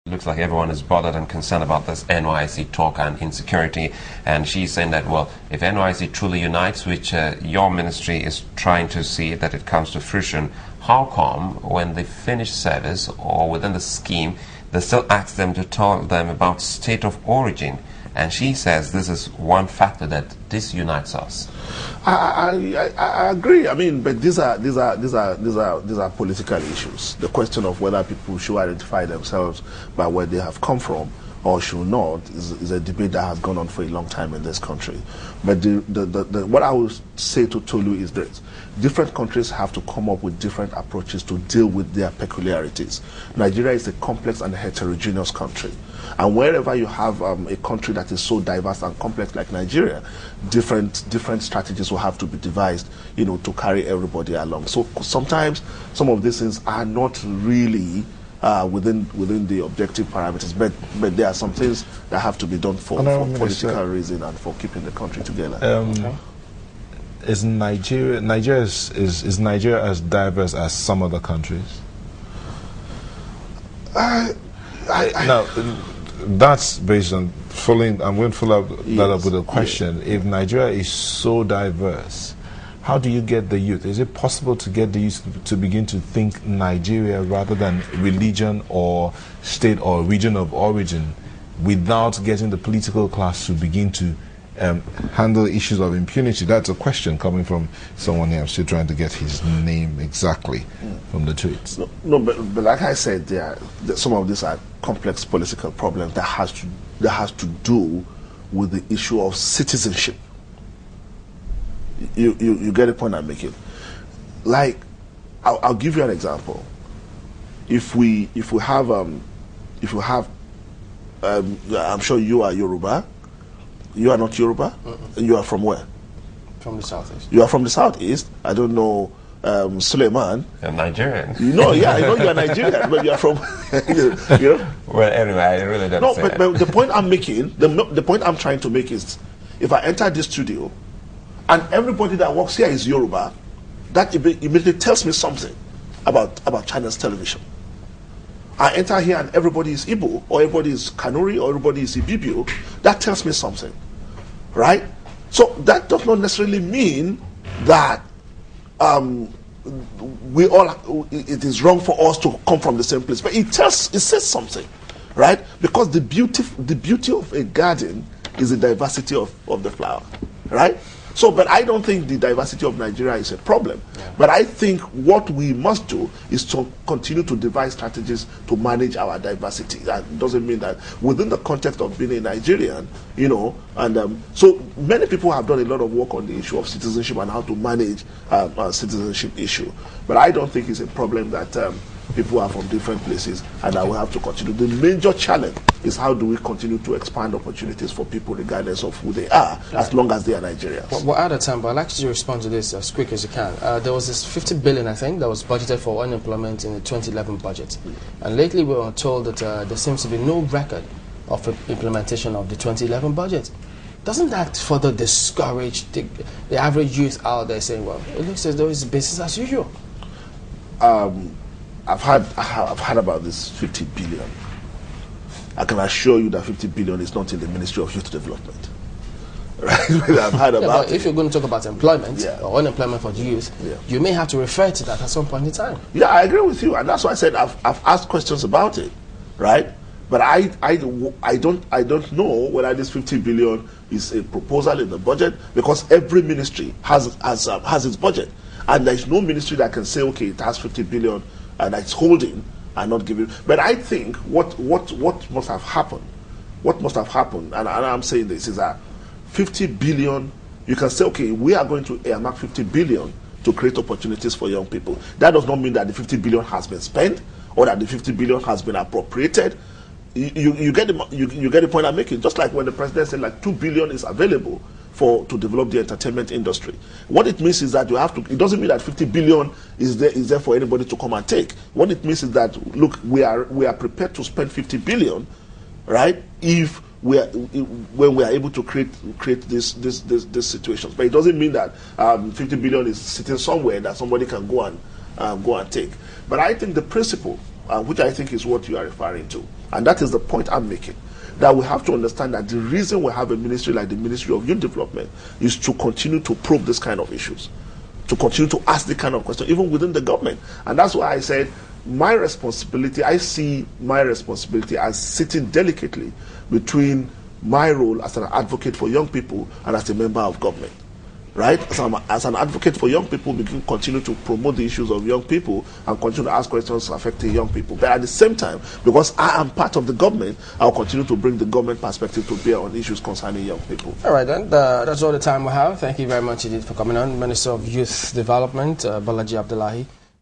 Looks like everyone is bothered and concerned about this NYC talk and insecurity. And she's saying that, well, if NYC truly unites, which your ministry is trying to see that it comes to fruition, how come when they finish service or within the scheme, they still ask them to tell them about state of origin? And she says this is one factor that disunites us. I agree. I mean, but these are political issues. The question of whether people should identify themselves by where they have come from or should not is a debate that has gone on for a long time in this country. But what I would say to Tolu is this: different countries have to come up with different approaches to deal with their peculiarities. Nigeria is a complex and heterogeneous country. And wherever you have a country that is so diverse and complex like Nigeria, different strategies will have to be devised, to carry everybody along. So sometimes some of these things are not really within the objective parameters, but there are some things that have to be done for political reason and for keeping the country together. Is Nigeria as diverse as some other countries? Now, that's based on following. I'm going to follow that up with a question. Yes. If Nigeria is so diverse, how do you get the youth? Is it possible to get the youth to begin to think Nigeria rather than religion or state or region of origin, without getting the political class to begin to handle issues of impunity? That's a question coming from someone here. I'm still trying to get his name exactly from the tweets. But like I said, some of these are complex political problems that has to do with the issue of citizenship. You get the point I'm making. Like, I'll give you an example. If we have I'm sure you are Yoruba. You are not Yoruba? You are from where? From the southeast. You are from the southeast. I don't know, Suleiman. I'm Nigerian. I know you are Nigerian, but you are from, Well, anyway, I really don't say but the point I'm making, the point I'm trying to make is, if I enter this studio, and everybody that works here is Yoruba, that immediately tells me something about China's television. I enter here and everybody is Igbo, or everybody is Kanuri, or everybody is Ibibio, that tells me something, right? So that does not necessarily mean that it is wrong for us to come from the same place, but it says something, right? Because the beauty of a garden is the diversity of the flower, right? So, but I don't think the diversity of Nigeria is a problem. Yeah. But I think what we must do is to continue to devise strategies to manage our diversity. That doesn't mean that within the context of being a Nigerian, so many people have done a lot of work on the issue of citizenship and how to manage a citizenship issue. But I don't think it's a problem that people are from different places and that we have to continue. The major challenge is how do we continue to expand opportunities for people regardless of who they are, as long as they are Nigerians. Well, we're out of time, but I'd like you to respond to this as quick as you can. There was this 50 billion, I think, that was budgeted for unemployment in the 2011 budget. And lately we were told that there seems to be no record of implementation of the 2011 budget. Doesn't that further discourage the average youth out there saying, well, it looks as though it's business as usual? I've heard about this 50 billion. I can assure you that 50 billion is not in the Ministry of Youth Development. Right? I've heard about it. If you're going to talk about employment or unemployment for the youth, you may have to refer to that at some point in time. Yeah, I agree with you, and that's why I said I've asked questions about it, right? But I don't know whether this 50 billion is a proposal in the budget, because every ministry has its budget, and there is no ministry that can say, okay, it has 50 billion and it's holding and not giving. But I think what must have happened, and I'm saying this, is that 50 billion, you can say, okay, we are going to earmark 50 billion to create opportunities for young people. That does not mean that the 50 billion has been spent or that the 50 billion has been appropriated. You get the point I'm making. Just like when the president said like 2 billion is available to develop the entertainment industry. What it means is that you have to, it doesn't mean that 50 billion is there for anybody to come and take. What it means is that, look, we are prepared to spend 50 billion, right, when we are able to create this situations. But it doesn't mean that 50 billion is sitting somewhere that somebody can go and take. But I think the principle, which I think is what you are referring to, And that is the point I'm making. That we have to understand that the reason we have a ministry like the Ministry of Youth Development is to continue to probe this kind of issues, to continue to ask the kind of question, even within the government. And that's why I said my responsibility, I see my responsibility as sitting delicately between my role as an advocate for young people and as a member of government. Right? As an advocate for young people, we can continue to promote the issues of young people and continue to ask questions affecting young people. But at the same time, because I am part of the government, I'll continue to bring the government perspective to bear on issues concerning young people. All right, then. That's all the time we have. Thank you very much indeed for coming on. Minister of Youth Development, Bolaji Abdullahi.